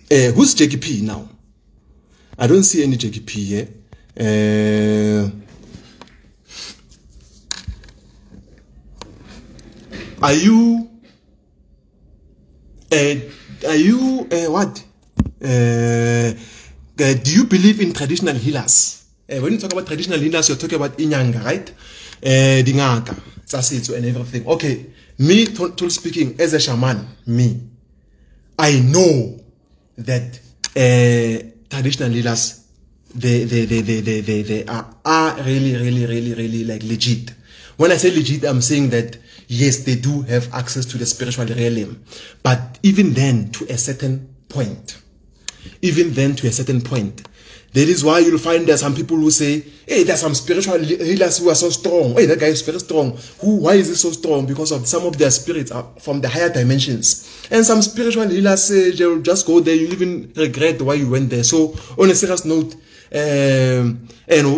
Who's Jackie P now? I don't see any JKP here. Are you what? Do you believe in traditional healers? When you talk about traditional healers, you're talking about inyanga, right? Dingaka, tsasitso and everything. Okay, me, to speaking, as a shaman, I know that traditional healers, they are really like legit. When I say legit, I'm saying that yes, they do have access to the spiritual realm, but even then, to a certain point. That is why you'll find there some people who say, hey, there's some spiritual healers who are so strong. Hey, that guy is very strong. Why is he so strong? Because of some of their spirits are from the higher dimensions. And some spiritual healers say, they'll just go there, you even regret why you went there. So, on a serious note, and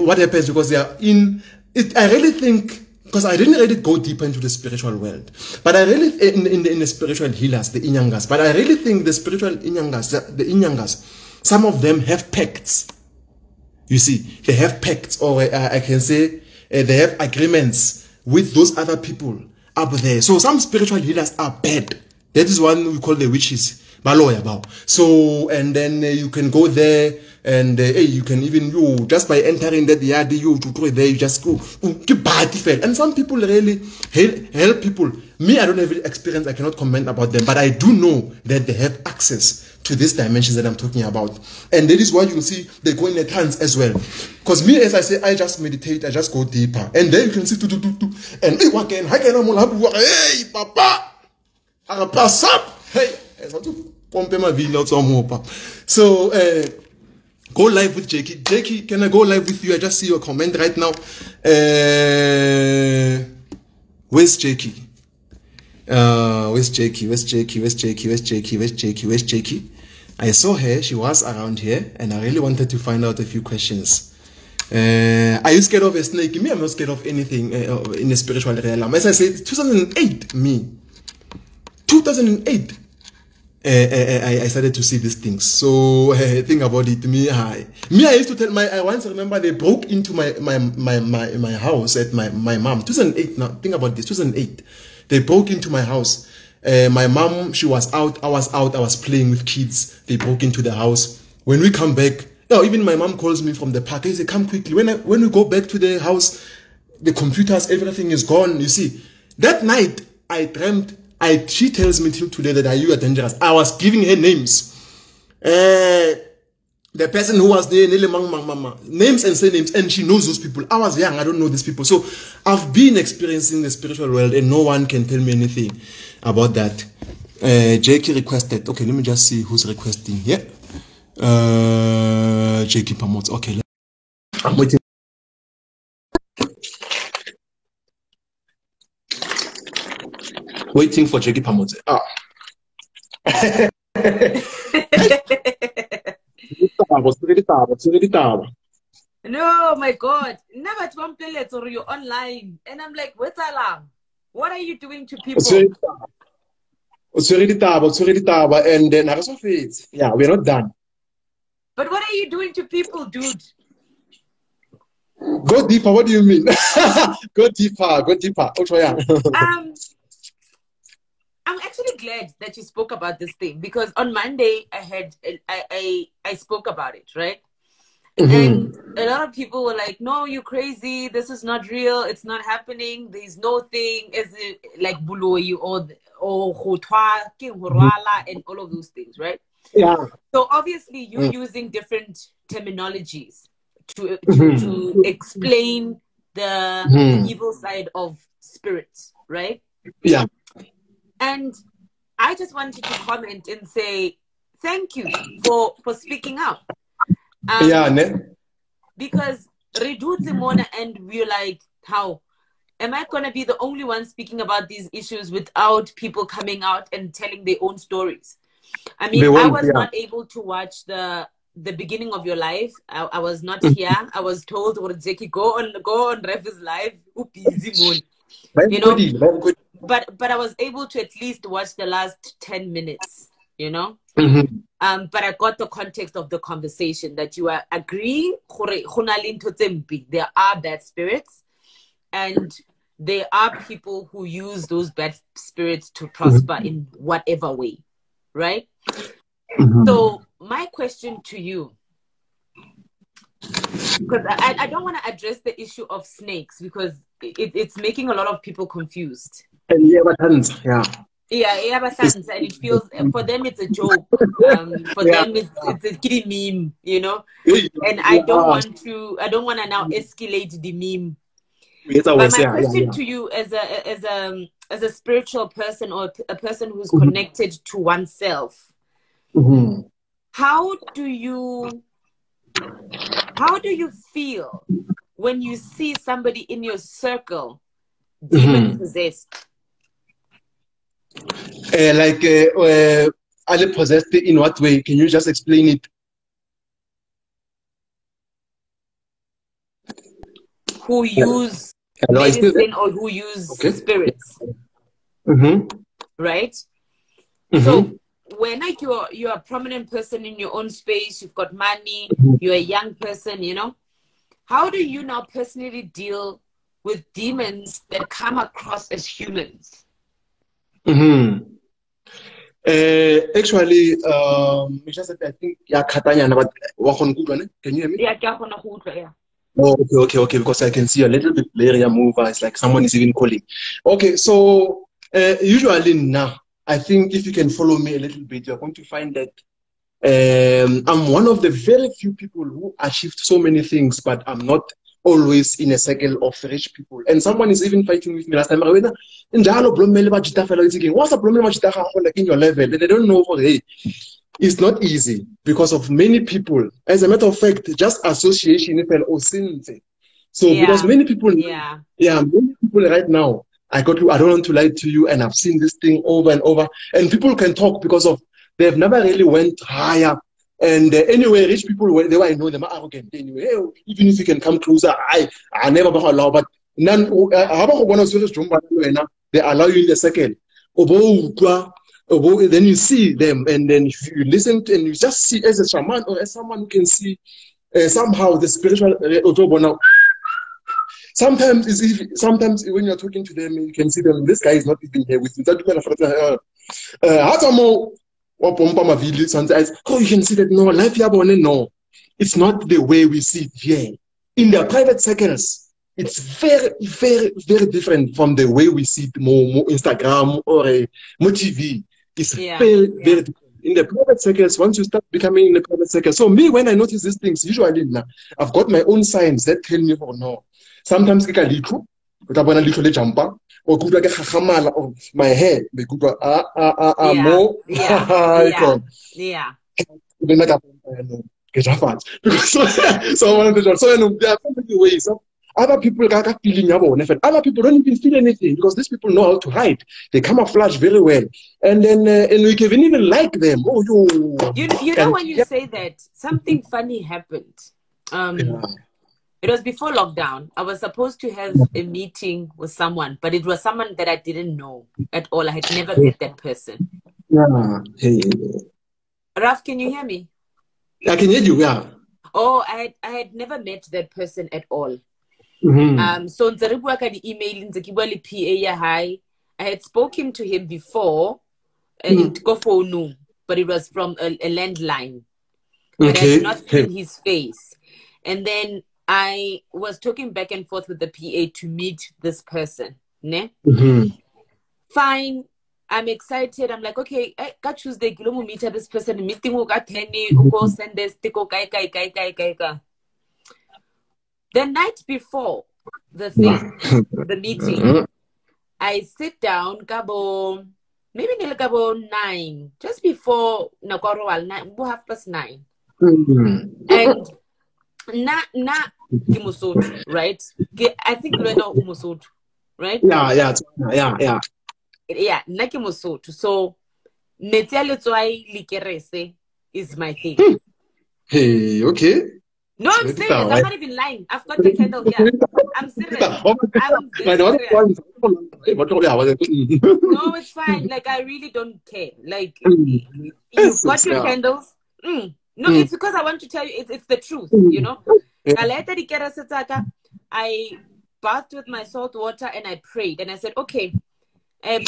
what happens because they are in it, I really think, because I didn't really go deeper into the spiritual world, but I really in the spiritual healers, the inyangas, but I really think the spiritual inyangas, some of them have pacts. You see, they have pacts, or I can say they have agreements with those other people up there. So some spiritual healers are bad. That is one we call the witches. So, and then you can go there, and hey, you can even, just by entering that yard, you there, you just go, and some people really help people. Me, I don't have experience, I cannot comment about them, but I do know that they have access to these dimensions that I'm talking about. And that is why you see they go in a trance as well. Because me, as I say, I just meditate, I just go deeper. And then you can see, and hey, papa, pass up, hey, so, go live with Jakey. Jakey, can I go live with you? I just see your comment right now. Where's Jakey? Where's Jakey? I saw her. She was around here, and I really wanted to find out a few questions. Are you scared of a snake? Me, I'm not scared of anything in the spiritual realm. As I said, 2008, me. 2008. I started to see these things. So think about it. I used to tell I once remember they broke into my house at my mom. 2008. Now think about this. 2008. They broke into my house. My mom, she was out. I was out. I was playing with kids. They broke into the house. When we come back, even my mom calls me from the park. They say, "Come quickly." When we go back to the house, the computers, everything is gone. You see, that night I dreamt. She tells me till today that you are dangerous. I was giving her names. The person who was there, names and surnames, and she knows those people. I was young, I don't know these people. So I've been experiencing the spiritual world, and no one can tell me anything about that. Jakey requested. Okay, let me just see who's requesting here. Jakey promotes. Okay, I'm waiting. Waiting for Jakey Pamote. No, my God. Never or you're online. And I'm like, what's alarm? What are you doing to people? And then yeah, we're not done. But what are you doing to people, dude? Go deeper. What do you mean? Go deeper. I'm actually glad that you spoke about this thing, because on Monday I spoke about it, right? And a lot of people were like, "No, you're crazy. This is not real. It's not happening. There's no thing as like buloi or khotwa, and all of those things, right?" Yeah. So obviously you're using different terminologies to explain the evil side of spirits, right? Yeah. And I just wanted to comment and say thank you for speaking up. Because Redutsi Mona, and we're like, how am I gonna be the only one speaking about these issues without people coming out and telling their own stories? I mean, I was not able to watch the beginning of your life. I was not here. I was told, or Jackie, go on Ref's live. You know, but I was able to at least watch the last 10 minutes, you know? But I got the context of the conversation that you are agreeing there are bad spirits, and there are people who use those bad spirits to prosper in whatever way, right? So my question to you, because I don't want to address the issue of snakes because it's making a lot of people confused. Yeah. And it feels, for them it's a joke. For them it's a kiddie meme, you know. And I don't want to now escalate the meme. But my question to you, as a spiritual person or a person who's connected to oneself, how do you feel when you see somebody in your circle demon possessed? Are they possessed in what way? Can you just explain it? Who use medicine or who use spirits, right? So when you're a prominent person in your own space, you've got money, you're a young person, you know, how do you now personally deal with demons that come across as humans? Actually, I think but can you hear me? Yeah. Oh, okay, because I can see a little bit blurry move. It's like someone is even calling. Okay, so usually now, I think if you can follow me a little bit, you're going to find that I'm one of the very few people who achieved so many things, but I'm not always in a circle of rich people. And someone is even fighting with me last time. What's the problem like in your level? And they don't know, hey, it's not easy because of many people. As a matter of fact, just association so because many people many people right now, I don't want to lie to you, and I've seen this thing over and over, and people can talk because of they've never really went higher. And anyway, rich people, whenever I know them are arrogant anyway. Hey, even if you can come closer, I never allow, but none they allow you in the second. Then you see them, and then if you listen to, and you just see as a shaman or as someone who can see somehow the spiritual sometimes when you're talking to them, you can see them. This guy is not even here with you. Sometimes, you can see that no life no, it's not the way we see it here in their private circles. It's very, very, very different from the way we see it more Instagram or more TV. It's very, very different. In the private circles, once you start becoming in the private circles. So me, when I notice these things, usually now, I've got my own signs that tell me, oh no. Sometimes I little, but I want a little jumper, or good like a hamala of my hair. They could more. So one of the there are so many ways. Other people got feeling other people don't even feel anything because these people know how to hide. They camouflage very well, and then and we can even like them. Oh, you know when you say that, something funny happened. It was before lockdown. I was supposed to have a meeting with someone, but it was someone that I didn't know at all. I had never met that person. Raf, can you hear me? I can hear you. Oh, I had never met that person at all. So the email I had spoken to him before but it was from a landline. But I had not seen his face. And then I was talking back and forth with the PA to meet this person. Ne? Fine. I'm excited. I'm like, okay, I got Tuesday, Kilomo meet this person, meeting got Lenny, go send this tiko kai. The night before the thing, the meeting, I sit down, maybe nearly 9, just before Nakoro 9:30. And na Kimosotu, right? I think we know Kimosotu, right? Yeah, na Kimosotu. So Neteletzwai Likerese is my thing. Hey, okay. No, I'm serious. I'm not even lying. I've got the candle here. I'm serious. I'm serious. No, it's fine. Like, I really don't care. Like, you've got your candles. No, it's because I want to tell you, it's the truth, you know? I bathed with my salt water and I prayed. And I said, okay, if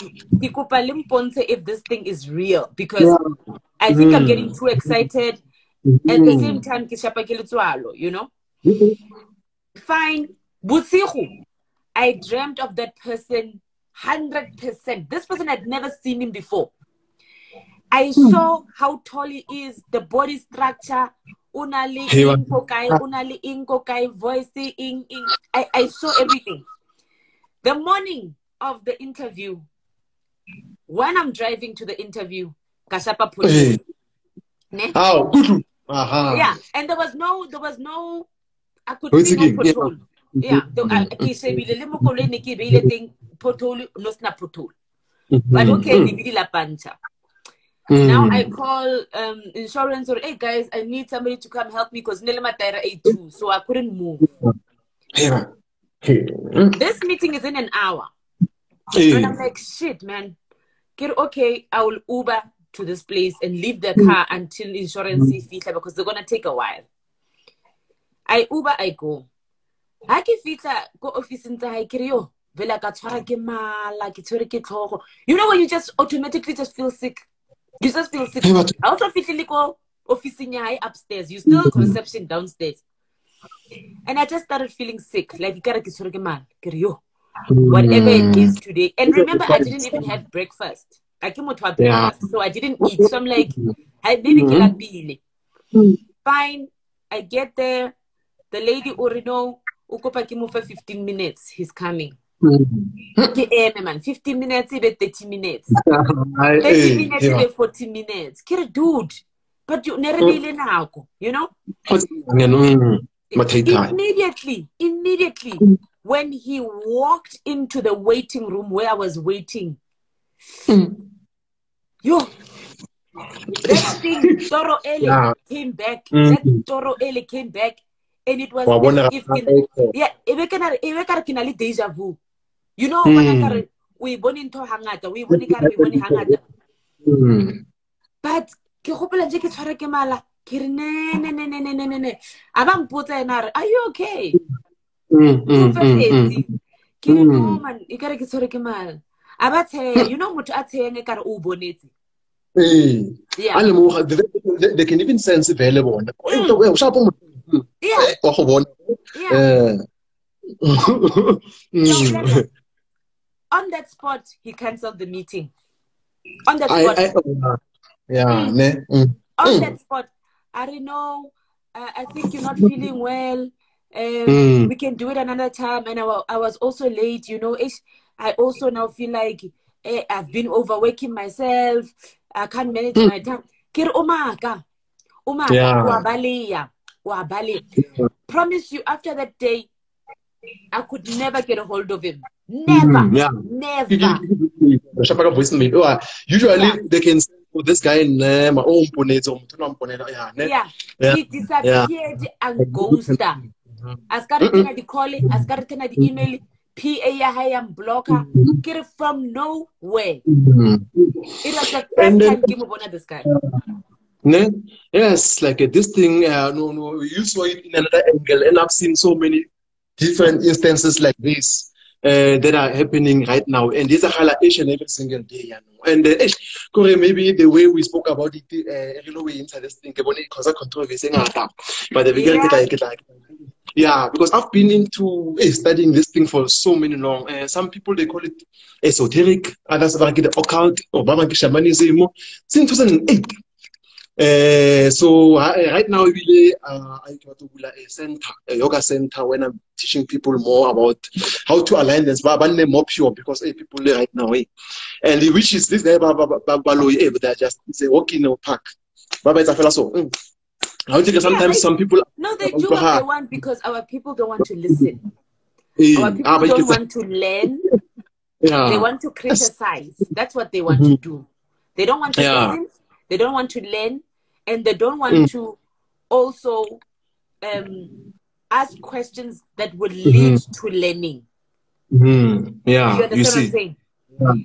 this thing is real, because I think I'm getting too excited. At the same time, you know? Fine. Busihu. I dreamt of that person 100%. This person had never seen him before. I saw how tall he is, the body structure, unali inkokai, voice ing. I saw everything. The morning of the interview, when I'm driving to the interview, Kashapa put me. Yeah, and there was no I could see no patrol. Yeah, but okay, la pancha. Now I call insurance or hey guys, I need somebody to come help me because Nelematera A2, so I couldn't move. This meeting is in an hour. And I'm like, shit, man. Okay, I will Uber to this place and leave the car until insurance is fitla because they're gonna take a while. I Uber, I go. I can fitla go office in the you know when you just automatically just feel sick. You just feel sick. I also feel go office in upstairs. You still reception downstairs. And I just started feeling sick. Like whatever it is today. And remember, I didn't even have breakfast. I came to have breakfast, so I didn't eat. So I'm like, I maybe fine. I get there. The lady Orino Ukopa Kimu for 15 minutes. He's coming. 15 minutes, even 30 minutes. 30 minutes, even 40 minutes. Dude, but you never really know, you know? Immediately, when he walked into the waiting room where I was waiting, that thing, Toro Ele came back. That Toro Ele came back, and it was if deja vu. You know, when we born into hangata, we born hangata. But are you okay? You know what yeah. They can even sense available. Yeah. On that spot, he cancelled the meeting. On that spot. On that spot, I don't know. I think you're not feeling well. We can do it another time. And I was also late, you know. I also now feel like I've been overworking myself. I can't manage my time. Promise you, after that day, I could never get a hold of him. Never. Usually they can say, oh, this guy in he disappeared and ghosted. I started to call it, I started to email PA and blocker. Get it from nowhere. It was the first time Kim Bona this guy. Yes, like this thing, you saw it in another angle, and I've seen so many different instances like this that are happening right now, and there's a highlightation every single day, and maybe the way we spoke about it, we inside this thing, because controversy, but yeah, because I've been into studying this thing for so many long. Some people they call it esoteric, others like the occult or shamanism since 2008. So right now, really, I go to a center, a yoga center, when I'm teaching people more about how to align this, but more pure because people right now, and which is this, but they're just walking in a park. Baba is a fellow so. I think sometimes some people. No, they do what they want because our people don't want to listen. Our people don't want to learn. They want to criticize. That's what they want to do. They don't want to listen. They don't want to learn. And they don't want to also ask questions that would lead to learning. Yeah, you understand what I'm saying?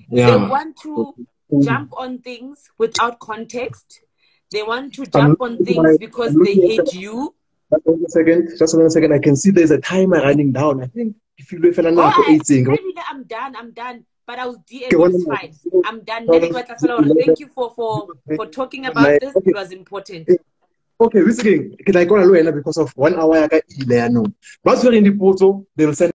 Yeah. They want to jump on things without context. They want to jump on things because they hate you. Just one second. I can see there's a timer running down. I think if you look at I'm done. But I was DM you, it's fine. I'm done. Thank you for talking about this. It was important. Okay, this again, because of 1 hour, but in the photo, they will send